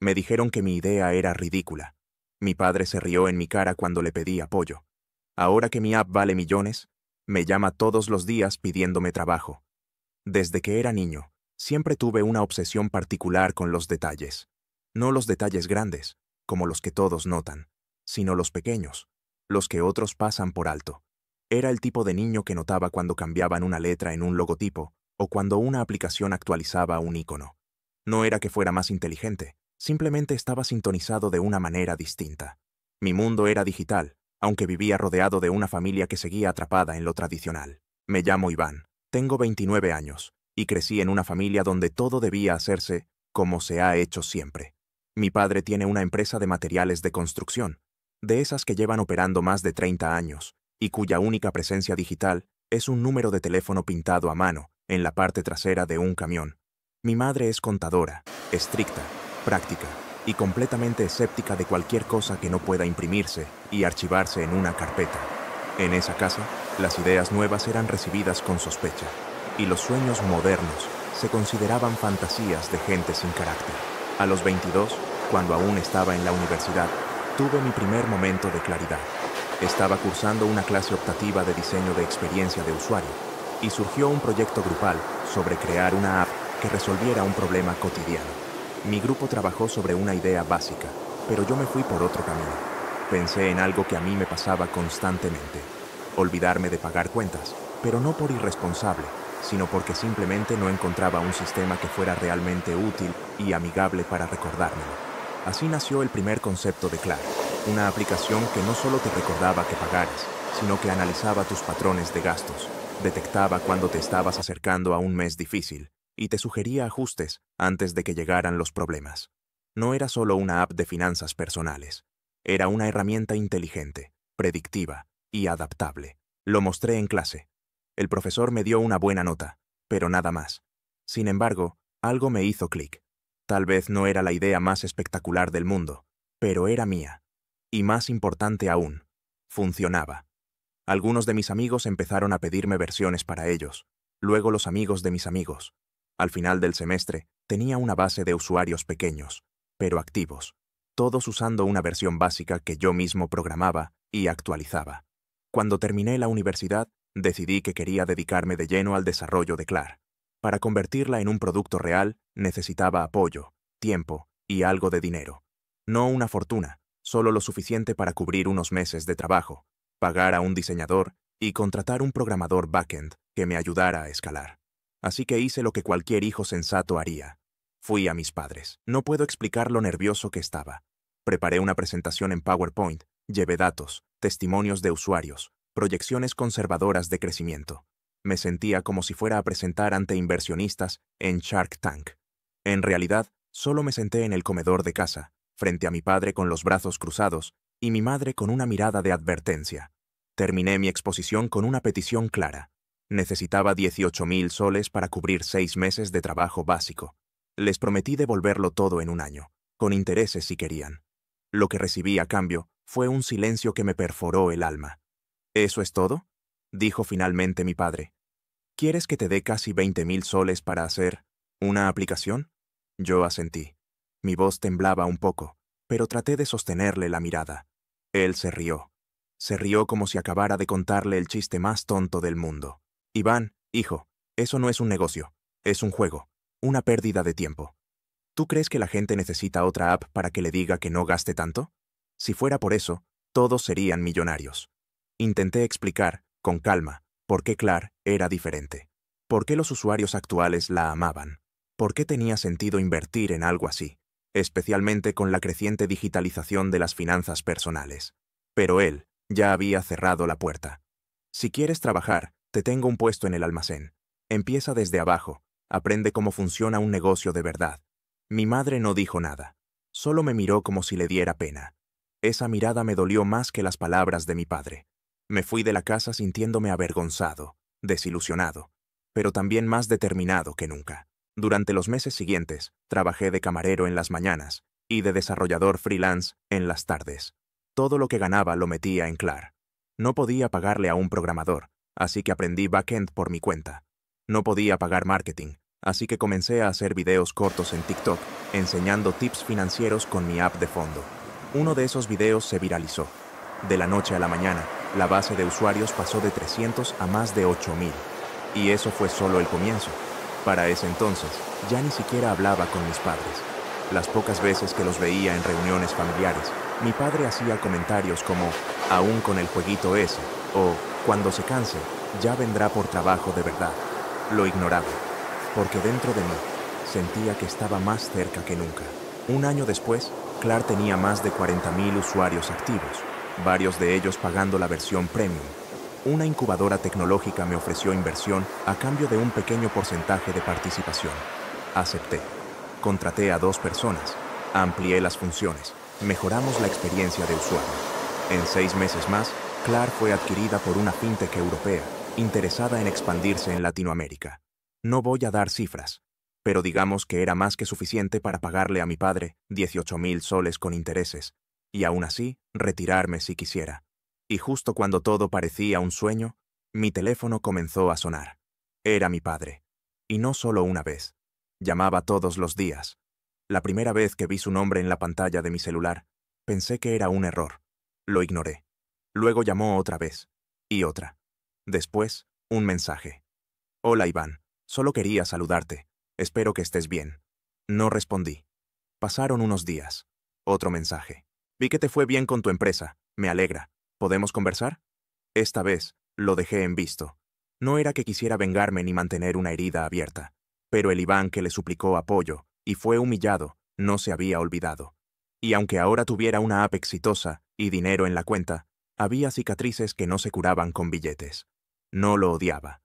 Me dijeron que mi idea era ridícula. Mi padre se rió en mi cara cuando le pedí apoyo. Ahora que mi app vale millones, me llama todos los días pidiéndome trabajo. Desde que era niño, siempre tuve una obsesión particular con los detalles. No los detalles grandes, como los que todos notan, sino los pequeños, los que otros pasan por alto. Era el tipo de niño que notaba cuando cambiaban una letra en un logotipo o cuando una aplicación actualizaba un icono. No era que fuera más inteligente, simplemente estaba sintonizado de una manera distinta. Mi mundo era digital, aunque vivía rodeado de una familia que seguía atrapada en lo tradicional. Me llamo Iván, tengo 29 años, y crecí en una familia donde todo debía hacerse como se ha hecho siempre. Mi padre tiene una empresa de materiales de construcción, de esas que llevan operando más de 30 años, y cuya única presencia digital es un número de teléfono pintado a mano en la parte trasera de un camión. Mi madre es contadora, estricta, práctica y completamente escéptica de cualquier cosa que no pueda imprimirse y archivarse en una carpeta. En esa casa, las ideas nuevas eran recibidas con sospecha, y los sueños modernos se consideraban fantasías de gente sin carácter. A los 22, cuando aún estaba en la universidad, tuve mi primer momento de claridad. Estaba cursando una clase optativa de diseño de experiencia de usuario, y surgió un proyecto grupal sobre crear una app que resolviera un problema cotidiano. Mi grupo trabajó sobre una idea básica, pero yo me fui por otro camino. Pensé en algo que a mí me pasaba constantemente: olvidarme de pagar cuentas, pero no por irresponsable, sino porque simplemente no encontraba un sistema que fuera realmente útil y amigable para recordármelo. Así nació el primer concepto de Clar, una aplicación que no solo te recordaba que pagaras, sino que analizaba tus patrones de gastos, detectaba cuando te estabas acercando a un mes difícil y te sugería ajustes antes de que llegaran los problemas. No era solo una app de finanzas personales, era una herramienta inteligente, predictiva y adaptable. Lo mostré en clase. El profesor me dio una buena nota, pero nada más. Sin embargo, algo me hizo clic. Tal vez no era la idea más espectacular del mundo, pero era mía. Y más importante aún, funcionaba. Algunos de mis amigos empezaron a pedirme versiones para ellos, luego los amigos de mis amigos. Al final del semestre, tenía una base de usuarios pequeños, pero activos, todos usando una versión básica que yo mismo programaba y actualizaba. Cuando terminé la universidad, decidí que quería dedicarme de lleno al desarrollo de Clar. Para convertirla en un producto real, necesitaba apoyo, tiempo y algo de dinero. No una fortuna, solo lo suficiente para cubrir unos meses de trabajo, pagar a un diseñador y contratar un programador backend que me ayudara a escalar. Así que hice lo que cualquier hijo sensato haría. Fui a mis padres. No puedo explicar lo nervioso que estaba. Preparé una presentación en PowerPoint, llevé datos, testimonios de usuarios, proyecciones conservadoras de crecimiento. Me sentía como si fuera a presentar ante inversionistas en Shark Tank. En realidad, solo me senté en el comedor de casa, frente a mi padre con los brazos cruzados y mi madre con una mirada de advertencia. Terminé mi exposición con una petición clara. Necesitaba 18.000 soles para cubrir 6 meses de trabajo básico. Les prometí devolverlo todo en un año, con intereses si querían. Lo que recibí a cambio fue un silencio que me perforó el alma. ¿Eso es todo?, dijo finalmente mi padre. ¿Quieres que te dé casi 20.000 soles para hacer una aplicación? Yo asentí. Mi voz temblaba un poco, pero traté de sostenerle la mirada. Él se rió. Se rió como si acabara de contarle el chiste más tonto del mundo. Iván, hijo, eso no es un negocio, es un juego, una pérdida de tiempo. ¿Tú crees que la gente necesita otra app para que le diga que no gaste tanto? Si fuera por eso, todos serían millonarios. Intenté explicar, con calma, por qué Clar era diferente. Por qué los usuarios actuales la amaban. Por qué tenía sentido invertir en algo así, especialmente con la creciente digitalización de las finanzas personales. Pero él ya había cerrado la puerta. Si quieres trabajar, te tengo un puesto en el almacén. Empieza desde abajo, aprende cómo funciona un negocio de verdad. Mi madre no dijo nada, solo me miró como si le diera pena. Esa mirada me dolió más que las palabras de mi padre. Me fui de la casa sintiéndome avergonzado, desilusionado, pero también más determinado que nunca. Durante los meses siguientes, trabajé de camarero en las mañanas y de desarrollador freelance en las tardes. Todo lo que ganaba lo metía en Clar. No podía pagarle a un programador, así que aprendí backend por mi cuenta. No podía pagar marketing, Así que comencé a hacer videos cortos en TikTok, enseñando tips financieros con mi app de fondo. Uno de esos videos se viralizó. De la noche a la mañana, la base de usuarios pasó de 300 a más de 8.000. Y eso fue solo el comienzo. Para ese entonces, ya ni siquiera hablaba con mis padres. Las pocas veces que los veía en reuniones familiares, mi padre hacía comentarios como, aún con el jueguito ese, o, cuando se canse, ya vendrá por trabajo de verdad. Lo ignoraba, porque dentro de mí sentía que estaba más cerca que nunca. Un año después, Klar tenía más de 40.000 usuarios activos, varios de ellos pagando la versión premium. Una incubadora tecnológica me ofreció inversión a cambio de un pequeño porcentaje de participación. Acepté. Contraté a 2 personas, amplié las funciones, mejoramos la experiencia de usuario. En 6 meses más, Klar fue adquirida por una fintech europea, interesada en expandirse en Latinoamérica. No voy a dar cifras, pero digamos que era más que suficiente para pagarle a mi padre 18.000 soles con intereses, y aún así, retirarme si quisiera. Y justo cuando todo parecía un sueño, mi teléfono comenzó a sonar. Era mi padre. Y no solo una vez. Llamaba todos los días. La primera vez que vi su nombre en la pantalla de mi celular, pensé que era un error. Lo ignoré. Luego llamó otra vez. Y otra. Después, un mensaje. Hola Iván, solo quería saludarte. Espero que estés bien. No respondí. Pasaron unos días. Otro mensaje. Vi que te fue bien con tu empresa. Me alegra. ¿Podemos conversar? Esta vez, lo dejé en visto. No era que quisiera vengarme ni mantener una herida abierta, pero el Iván que le suplicó apoyo y fue humillado no se había olvidado. Y aunque ahora tuviera una app exitosa y dinero en la cuenta, había cicatrices que no se curaban con billetes. No lo odiaba,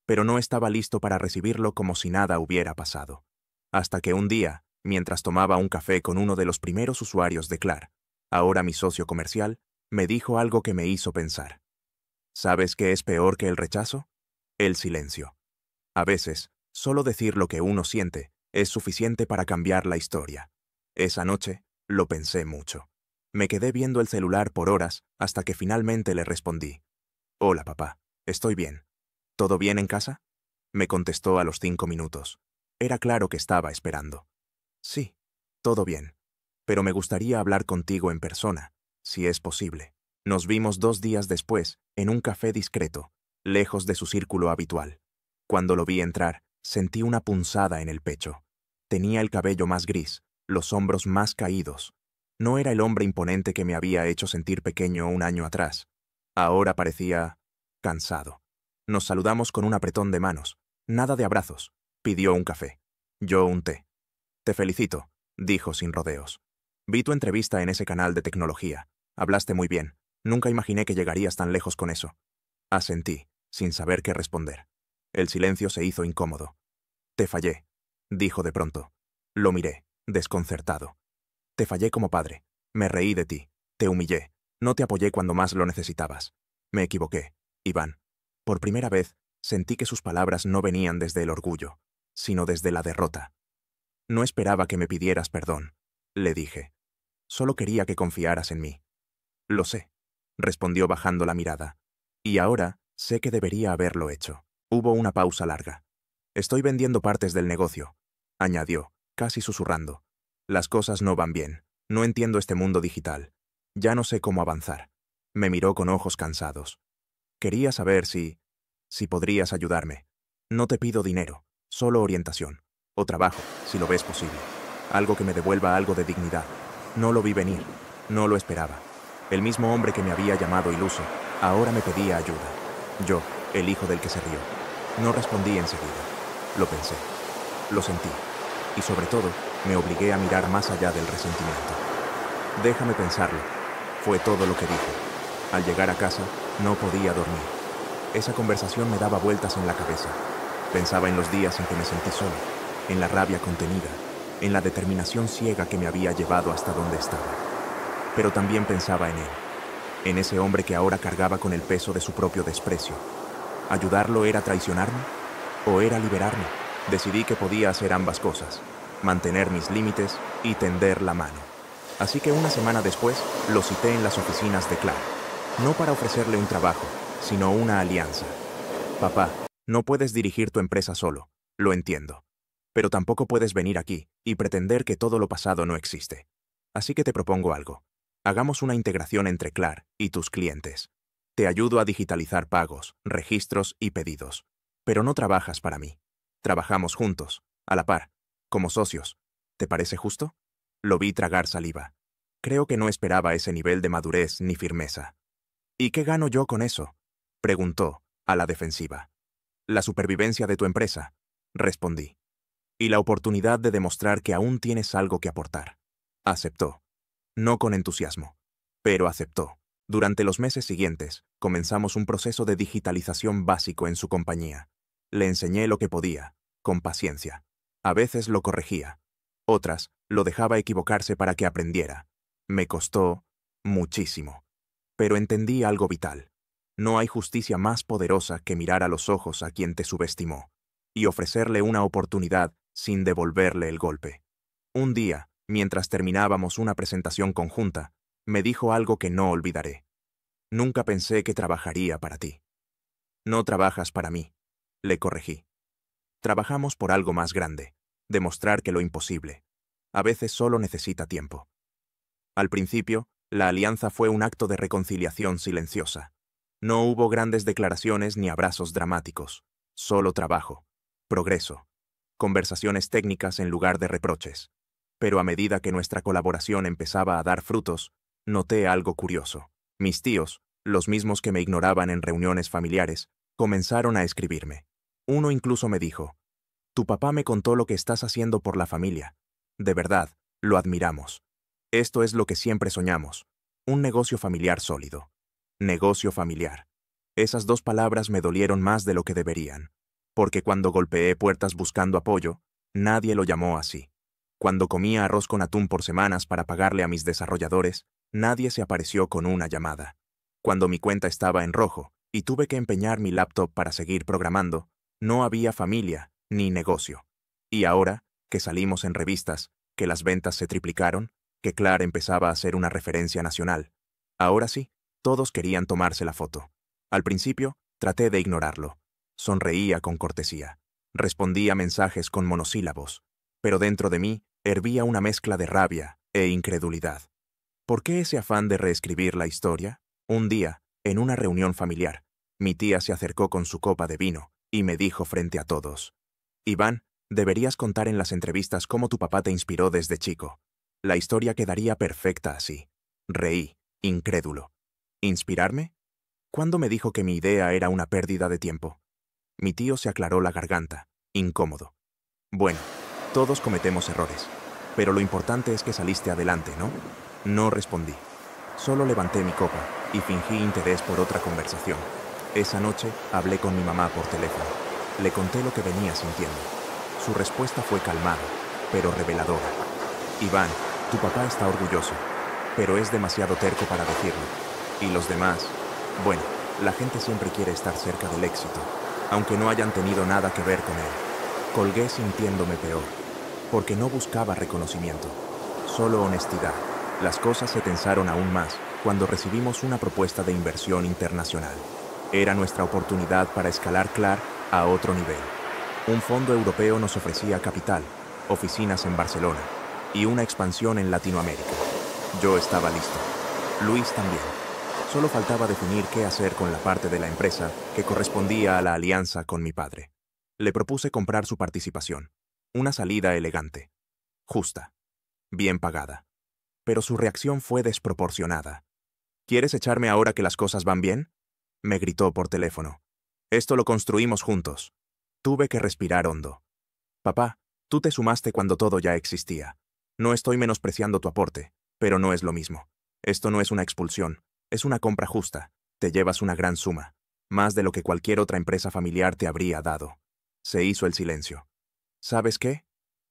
pero no estaba listo para recibirlo como si nada hubiera pasado. Hasta que un día, mientras tomaba un café con uno de los primeros usuarios de Klar, ahora mi socio comercial, me dijo algo que me hizo pensar. ¿Sabes qué es peor que el rechazo? El silencio. A veces, solo decir lo que uno siente es suficiente para cambiar la historia. Esa noche, lo pensé mucho. Me quedé viendo el celular por horas hasta que finalmente le respondí. Hola papá, estoy bien. ¿Todo bien en casa? Me contestó a los 5 minutos. Era claro que estaba esperando. Sí, todo bien. Pero me gustaría hablar contigo en persona, si es posible. Nos vimos 2 días después, en un café discreto, lejos de su círculo habitual. Cuando lo vi entrar, sentí una punzada en el pecho. Tenía el cabello más gris, los hombros más caídos. No era el hombre imponente que me había hecho sentir pequeño un año atrás. Ahora parecía cansado. Nos saludamos con un apretón de manos. Nada de abrazos. Pidió un café. Yo un té. Te felicito, dijo sin rodeos. Vi tu entrevista en ese canal de tecnología. Hablaste muy bien. Nunca imaginé que llegarías tan lejos con eso. Asentí, sin saber qué responder. El silencio se hizo incómodo. Te fallé, dijo de pronto. Lo miré, desconcertado. Te fallé como padre. Me reí de ti. Te humillé. No te apoyé cuando más lo necesitabas. Me equivoqué, Iván. Por primera vez, sentí que sus palabras no venían desde el orgullo, sino desde la derrota. No esperaba que me pidieras perdón, le dije. Solo quería que confiaras en mí. Lo sé, respondió bajando la mirada. Y ahora sé que debería haberlo hecho. Hubo una pausa larga. Estoy vendiendo partes del negocio, añadió, casi susurrando. Las cosas no van bien. No entiendo este mundo digital. Ya no sé cómo avanzar. Me miró con ojos cansados. Quería saber si podrías ayudarme. No te pido dinero, solo orientación. O trabajo, si lo ves posible. Algo que me devuelva algo de dignidad. No lo vi venir. No lo esperaba. El mismo hombre que me había llamado iluso, ahora me pedía ayuda. Yo, el hijo del que se rió. No respondí enseguida. Lo pensé. Lo sentí. Y sobre todo, me obligué a mirar más allá del resentimiento. Déjame pensarlo. Fue todo lo que dije. Al llegar a casa, no podía dormir. Esa conversación me daba vueltas en la cabeza. Pensaba en los días en que me sentí solo, en la rabia contenida, en la determinación ciega que me había llevado hasta donde estaba. Pero también pensaba en él, en ese hombre que ahora cargaba con el peso de su propio desprecio. ¿Ayudarlo era traicionarme? ¿O era liberarme? Decidí que podía hacer ambas cosas, mantener mis límites y tender la mano. Así que una semana después, lo cité en las oficinas de Klar. No para ofrecerle un trabajo, sino una alianza. Papá, no puedes dirigir tu empresa solo, lo entiendo. Pero tampoco puedes venir aquí y pretender que todo lo pasado no existe. Así que te propongo algo. Hagamos una integración entre Clar y tus clientes. Te ayudo a digitalizar pagos, registros y pedidos. Pero no trabajas para mí. Trabajamos juntos, a la par, como socios. ¿Te parece justo? Lo vi tragar saliva. Creo que no esperaba ese nivel de madurez ni firmeza. ¿Y qué gano yo con eso?, preguntó, a la defensiva. La supervivencia de tu empresa, respondí. Y la oportunidad de demostrar que aún tienes algo que aportar. Aceptó. No con entusiasmo, pero aceptó. Durante los meses siguientes, comenzamos un proceso de digitalización básico en su compañía. Le enseñé lo que podía, con paciencia. A veces lo corregía. Otras, lo dejaba equivocarse para que aprendiera. Me costó muchísimo. Pero entendí algo vital. No hay justicia más poderosa que mirar a los ojos a quien te subestimó y ofrecerle una oportunidad sin devolverle el golpe. Un día, mientras terminábamos una presentación conjunta, me dijo algo que no olvidaré. Nunca pensé que trabajaría para ti. No trabajas para mí, le corregí. Trabajamos por algo más grande, demostrar que lo imposible. A veces solo necesita tiempo. Al principio, la alianza fue un acto de reconciliación silenciosa. No hubo grandes declaraciones ni abrazos dramáticos, solo trabajo, progreso, conversaciones técnicas en lugar de reproches. Pero a medida que nuestra colaboración empezaba a dar frutos, noté algo curioso. Mis tíos, los mismos que me ignoraban en reuniones familiares, comenzaron a escribirme. Uno incluso me dijo: «Tu papá me contó lo que estás haciendo por la familia. De verdad, lo admiramos. Esto es lo que siempre soñamos. Un negocio familiar sólido». Negocio familiar. Esas dos palabras me dolieron más de lo que deberían, porque cuando golpeé puertas buscando apoyo, nadie lo llamó así. Cuando comía arroz con atún por semanas para pagarle a mis desarrolladores, nadie se apareció con una llamada. Cuando mi cuenta estaba en rojo y tuve que empeñar mi laptop para seguir programando, no había familia ni negocio. Y ahora, que salimos en revistas, que las ventas se triplicaron, que Clar empezaba a ser una referencia nacional, ahora sí, todos querían tomarse la foto. Al principio, traté de ignorarlo. Sonreía con cortesía. Respondía mensajes con monosílabos. Pero dentro de mí hervía una mezcla de rabia e incredulidad. ¿Por qué ese afán de reescribir la historia? Un día, en una reunión familiar, mi tía se acercó con su copa de vino y me dijo frente a todos: «Iván, deberías contar en las entrevistas cómo tu papá te inspiró desde chico. La historia quedaría perfecta así». Reí, incrédulo. ¿Inspirarme? ¿Cuándo me dijo que mi idea era una pérdida de tiempo? Mi tío se aclaró la garganta, incómodo. «Bueno, todos cometemos errores, pero lo importante es que saliste adelante, ¿no?». No respondí. Solo levanté mi copa y fingí interés por otra conversación. Esa noche hablé con mi mamá por teléfono. Le conté lo que venía sintiendo. Su respuesta fue calmada, pero reveladora. «Iván, tu papá está orgulloso, pero es demasiado terco para decirlo. Y los demás, bueno, la gente siempre quiere estar cerca del éxito, aunque no hayan tenido nada que ver con él». Colgué sintiéndome peor, porque no buscaba reconocimiento, solo honestidad. Las cosas se tensaron aún más cuando recibimos una propuesta de inversión internacional. Era nuestra oportunidad para escalar Clar a otro nivel. Un fondo europeo nos ofrecía capital, oficinas en Barcelona y una expansión en Latinoamérica. Yo estaba listo. Luis también. Solo faltaba definir qué hacer con la parte de la empresa que correspondía a la alianza con mi padre. Le propuse comprar su participación. Una salida elegante, justa, bien pagada. Pero su reacción fue desproporcionada. «¿Quieres echarme ahora que las cosas van bien?», me gritó por teléfono. «Esto lo construimos juntos». Tuve que respirar hondo. «Papá, tú te sumaste cuando todo ya existía. No estoy menospreciando tu aporte, pero no es lo mismo. Esto no es una expulsión, es una compra justa. Te llevas una gran suma, más de lo que cualquier otra empresa familiar te habría dado». Se hizo el silencio. «¿Sabes qué?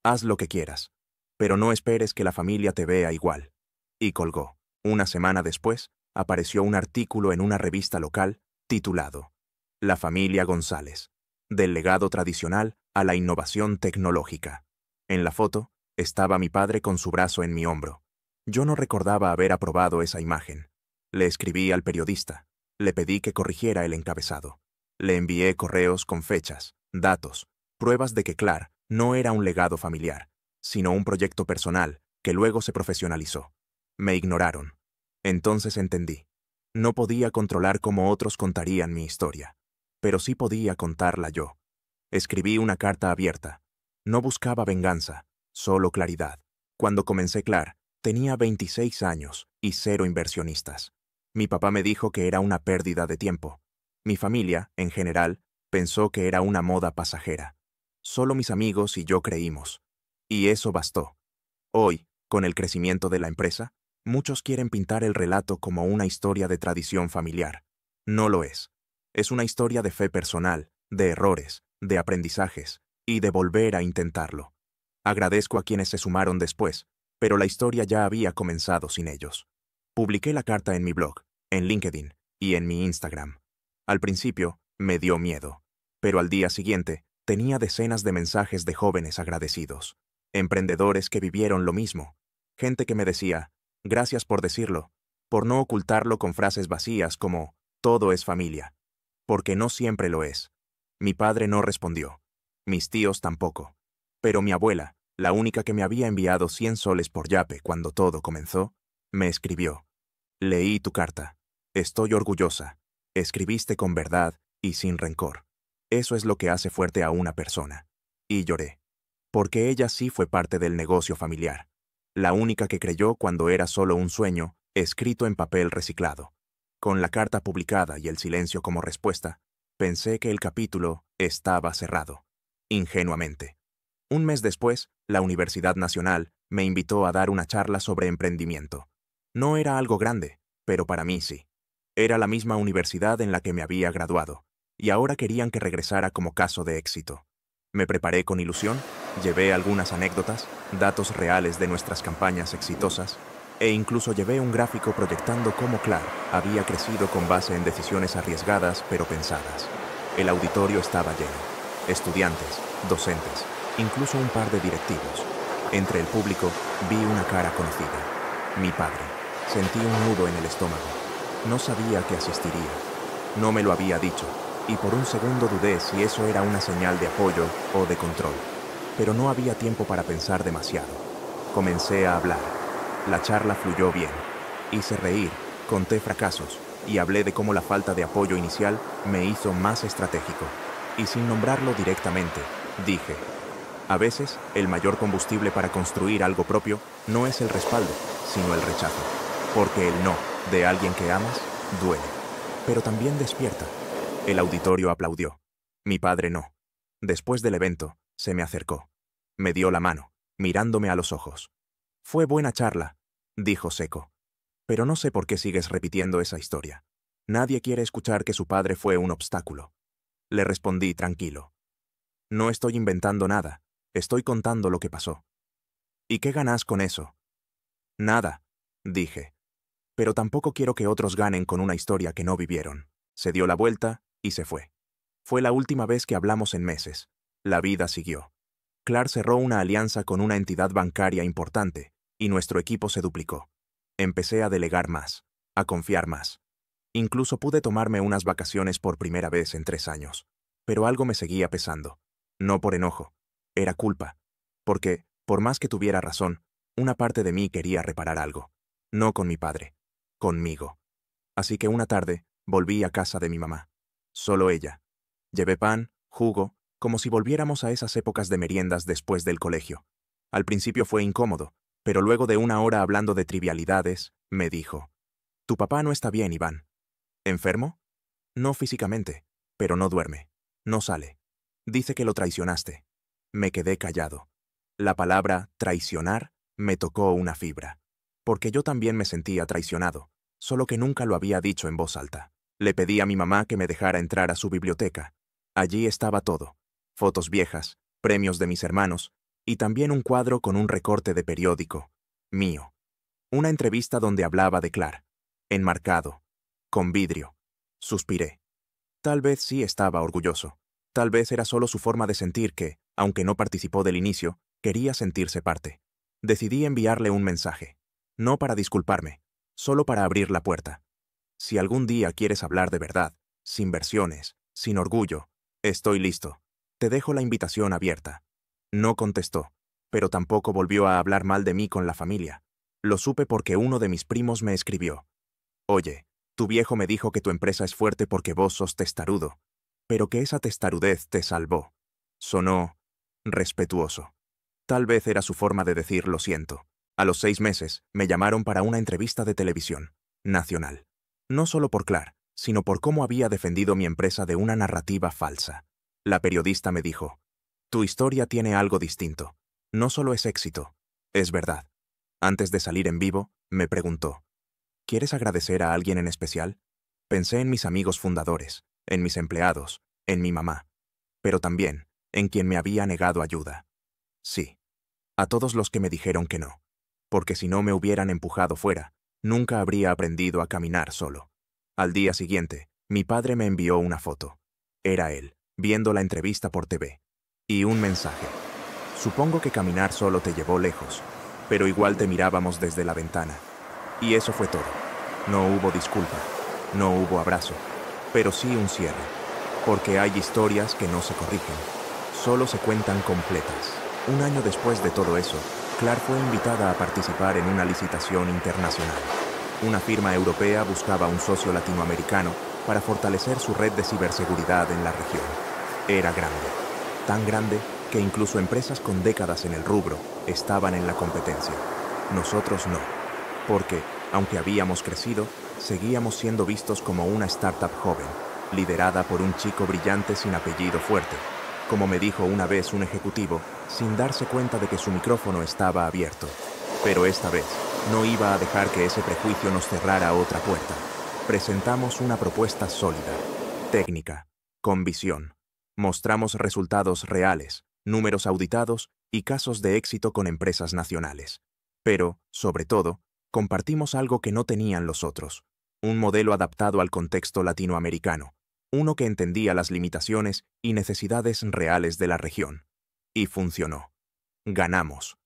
Haz lo que quieras, pero no esperes que la familia te vea igual». Y colgó. Una semana después, apareció un artículo en una revista local titulado «La familia González, del legado tradicional a la innovación tecnológica». En la foto, estaba mi padre con su brazo en mi hombro. Yo no recordaba haber aprobado esa imagen. Le escribí al periodista. Le pedí que corrigiera el encabezado. Le envié correos con fechas, datos, pruebas de que Clar No era un legado familiar, sino un proyecto personal que luego se profesionalizó. Me ignoraron. Entonces entendí. No podía controlar cómo otros contarían mi historia, pero sí podía contarla yo. Escribí una carta abierta. No buscaba venganza, solo claridad. Cuando comencé Clar, tenía 26 años y 0 inversionistas. Mi papá me dijo que era una pérdida de tiempo. Mi familia, en general, pensó que era una moda pasajera. Solo mis amigos y yo creímos. Y eso bastó. Hoy, con el crecimiento de la empresa, muchos quieren pintar el relato como una historia de tradición familiar. No lo es. Es una historia de fe personal, de errores, de aprendizajes, y de volver a intentarlo. Agradezco a quienes se sumaron después, pero la historia ya había comenzado sin ellos. Publiqué la carta en mi blog, en LinkedIn y en mi Instagram. Al principio, me dio miedo, pero al día siguiente, tenía decenas de mensajes de jóvenes agradecidos, emprendedores que vivieron lo mismo, gente que me decía, gracias por decirlo, por no ocultarlo con frases vacías como, todo es familia, porque no siempre lo es. Mi padre no respondió, mis tíos tampoco, pero mi abuela, la única que me había enviado 100 soles por Yape cuando todo comenzó, me escribió, leí tu carta, estoy orgullosa, escribiste con verdad y sin rencor. Eso es lo que hace fuerte a una persona. Y lloré. Porque ella sí fue parte del negocio familiar. La única que creyó cuando era solo un sueño, escrito en papel reciclado. Con la carta publicada y el silencio como respuesta, pensé que el capítulo estaba cerrado. Ingenuamente. Un mes después, la Universidad Nacional me invitó a dar una charla sobre emprendimiento. No era algo grande, pero para mí sí. Era la misma universidad en la que me había graduado, y ahora querían que regresara como caso de éxito. Me preparé con ilusión, llevé algunas anécdotas, datos reales de nuestras campañas exitosas, e incluso llevé un gráfico proyectando cómo Clar había crecido con base en decisiones arriesgadas pero pensadas. El auditorio estaba lleno. Estudiantes, docentes, incluso un par de directivos. Entre el público vi una cara conocida. Mi padre. Sentí un nudo en el estómago. No sabía que asistiría. No me lo había dicho, y por un segundo dudé si eso era una señal de apoyo o de control. Pero no había tiempo para pensar demasiado. Comencé a hablar. La charla fluyó bien. Hice reír, conté fracasos, y hablé de cómo la falta de apoyo inicial me hizo más estratégico. Y sin nombrarlo directamente, dije, a veces, el mayor combustible para construir algo propio no es el respaldo, sino el rechazo. Porque el no de alguien que amas duele, pero también despierta. El auditorio aplaudió. Mi padre no. Después del evento, se me acercó. Me dio la mano, mirándome a los ojos. Fue buena charla, dijo seco. Pero no sé por qué sigues repitiendo esa historia. Nadie quiere escuchar que su padre fue un obstáculo. Le respondí tranquilo. No estoy inventando nada, estoy contando lo que pasó. ¿Y qué ganas con eso? Nada, dije. Pero tampoco quiero que otros ganen con una historia que no vivieron. Se dio la vuelta y se fue. Fue la última vez que hablamos en meses. La vida siguió. Clar cerró una alianza con una entidad bancaria importante, y nuestro equipo se duplicó. Empecé a delegar más, a confiar más. Incluso pude tomarme unas vacaciones por primera vez en 3 años. Pero algo me seguía pesando. No por enojo. Era culpa. Porque, por más que tuviera razón, una parte de mí quería reparar algo. No con mi padre. Conmigo. Así que una tarde, volví a casa de mi mamá. Solo ella. Llevé pan, jugo, como si volviéramos a esas épocas de meriendas después del colegio. Al principio fue incómodo, pero luego de una hora hablando de trivialidades, me dijo, «Tu papá no está bien, Iván». ¿Enfermo? No físicamente, pero no duerme. No sale. Dice que lo traicionaste. Me quedé callado. La palabra traicionar me tocó una fibra. Porque yo también me sentía traicionado, solo que nunca lo había dicho en voz alta. Le pedí a mi mamá que me dejara entrar a su biblioteca. Allí estaba todo. Fotos viejas, premios de mis hermanos, y también un cuadro con un recorte de periódico. Mío. Una entrevista donde hablaba de Clar. Enmarcado. Con vidrio. Suspiré. Tal vez sí estaba orgulloso. Tal vez era solo su forma de sentir que, aunque no participó del inicio, quería sentirse parte. Decidí enviarle un mensaje. No para disculparme, solo para abrir la puerta. Si algún día quieres hablar de verdad, sin versiones, sin orgullo, estoy listo. Te dejo la invitación abierta. No contestó, pero tampoco volvió a hablar mal de mí con la familia. Lo supe porque uno de mis primos me escribió. Oye, tu viejo me dijo que tu empresa es fuerte porque vos sos testarudo, pero que esa testarudez te salvó. Sonó respetuoso. Tal vez era su forma de decir lo siento. A los 6 meses, me llamaron para una entrevista de televisión nacional. No solo por Clar, sino por cómo había defendido mi empresa de una narrativa falsa. La periodista me dijo, tu historia tiene algo distinto. No solo es éxito, es verdad. Antes de salir en vivo, me preguntó, ¿quieres agradecer a alguien en especial? Pensé en mis amigos fundadores, en mis empleados, en mi mamá, pero también en quien me había negado ayuda. Sí, a todos los que me dijeron que no, porque si no me hubieran empujado fuera, nunca habría aprendido a caminar solo. Al día siguiente, mi padre me envió una foto. Era él, viendo la entrevista por TV. Y un mensaje. Supongo que caminar solo te llevó lejos, pero igual te mirábamos desde la ventana. Y eso fue todo. No hubo disculpa, no hubo abrazo, pero sí un cierre. Porque hay historias que no se corrigen, solo se cuentan completas. Un año después de todo eso, Clar fue invitada a participar en una licitación internacional. Una firma europea buscaba un socio latinoamericano para fortalecer su red de ciberseguridad en la región. Era grande, tan grande que incluso empresas con décadas en el rubro estaban en la competencia. Nosotros no, porque, aunque habíamos crecido, seguíamos siendo vistos como una startup joven, liderada por un chico brillante sin apellido fuerte, como me dijo una vez un ejecutivo, sin darse cuenta de que su micrófono estaba abierto. Pero esta vez, no iba a dejar que ese prejuicio nos cerrara otra puerta. Presentamos una propuesta sólida, técnica, con visión. Mostramos resultados reales, números auditados y casos de éxito con empresas nacionales. Pero, sobre todo, compartimos algo que no tenían los otros, un modelo adaptado al contexto latinoamericano, uno que entendía las limitaciones y necesidades reales de la región. Y funcionó. Ganamos.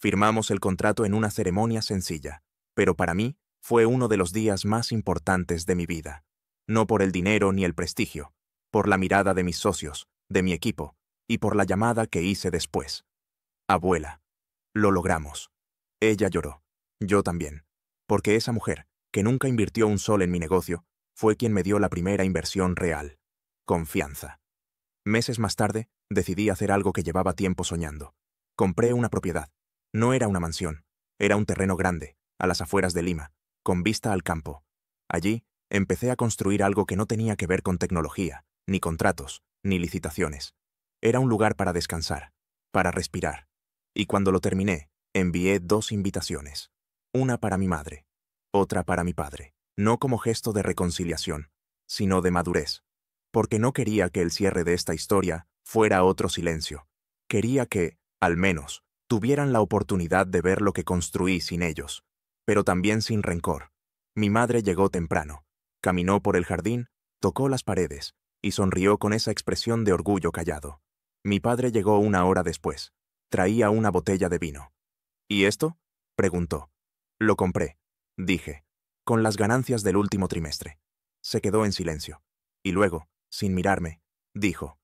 Firmamos el contrato en una ceremonia sencilla, pero para mí fue uno de los días más importantes de mi vida. No por el dinero ni el prestigio, por la mirada de mis socios, de mi equipo, y por la llamada que hice después. Abuela. Lo logramos. Ella lloró. Yo también. Porque esa mujer, que nunca invirtió un sol en mi negocio, fue quien me dio la primera inversión real. Confianza. Meses más tarde, decidí hacer algo que llevaba tiempo soñando. Compré una propiedad. No era una mansión. Era un terreno grande, a las afueras de Lima, con vista al campo. Allí, empecé a construir algo que no tenía que ver con tecnología, ni contratos, ni licitaciones. Era un lugar para descansar, para respirar. Y cuando lo terminé, envié 2 invitaciones. Una para mi madre, otra para mi padre. No como gesto de reconciliación, sino de madurez. Porque no quería que el cierre de esta historia fuera otro silencio. Quería que, al menos, tuvieran la oportunidad de ver lo que construí sin ellos, pero también sin rencor. Mi madre llegó temprano, caminó por el jardín, tocó las paredes y sonrió con esa expresión de orgullo callado. Mi padre llegó 1 hora después. Traía una botella de vino. ¿Y esto?, preguntó. Lo compré, dije, con las ganancias del último trimestre. Se quedó en silencio. Y luego, sin mirarme, dijo,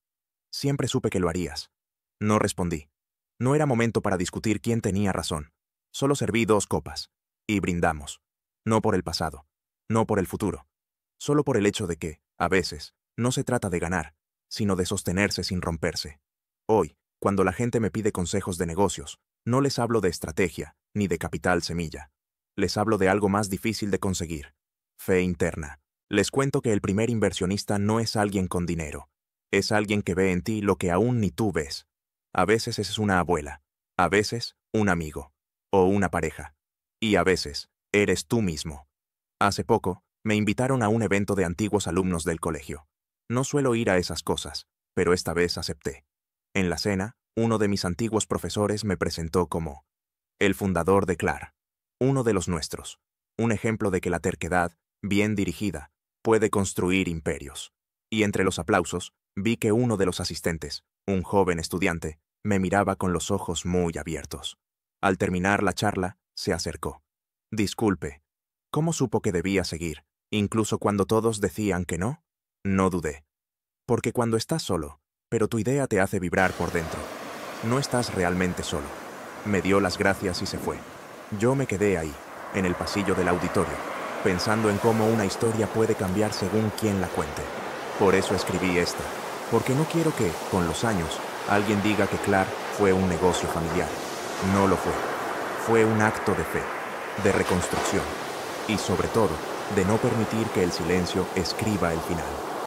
siempre supe que lo harías. No respondí. No era momento para discutir quién tenía razón. Solo serví 2 copas. Y brindamos. No por el pasado. No por el futuro. Solo por el hecho de que, a veces, no se trata de ganar, sino de sostenerse sin romperse. Hoy, cuando la gente me pide consejos de negocios, no les hablo de estrategia, ni de capital semilla. Les hablo de algo más difícil de conseguir. Fe interna. Les cuento que el primer inversionista no es alguien con dinero. Es alguien que ve en ti lo que aún ni tú ves. A veces es una abuela, a veces un amigo, o una pareja. Y a veces, eres tú mismo. Hace poco, me invitaron a un evento de antiguos alumnos del colegio. No suelo ir a esas cosas, pero esta vez acepté. En la cena, uno de mis antiguos profesores me presentó como el fundador de Clar, uno de los nuestros, un ejemplo de que la terquedad, bien dirigida, puede construir imperios. Y entre los aplausos, vi que uno de los asistentes, un joven estudiante, me miraba con los ojos muy abiertos. Al terminar la charla, se acercó. Disculpe, ¿cómo supo que debía seguir, incluso cuando todos decían que no? No dudé. Porque cuando estás solo, pero tu idea te hace vibrar por dentro. No estás realmente solo. Me dio las gracias y se fue. Yo me quedé ahí, en el pasillo del auditorio, pensando en cómo una historia puede cambiar según quien la cuente. Por eso escribí esta, porque no quiero que, con los años, alguien diga que Clark fue un negocio familiar. No lo fue. Fue un acto de fe, de reconstrucción y, sobre todo, de no permitir que el silencio escriba el final.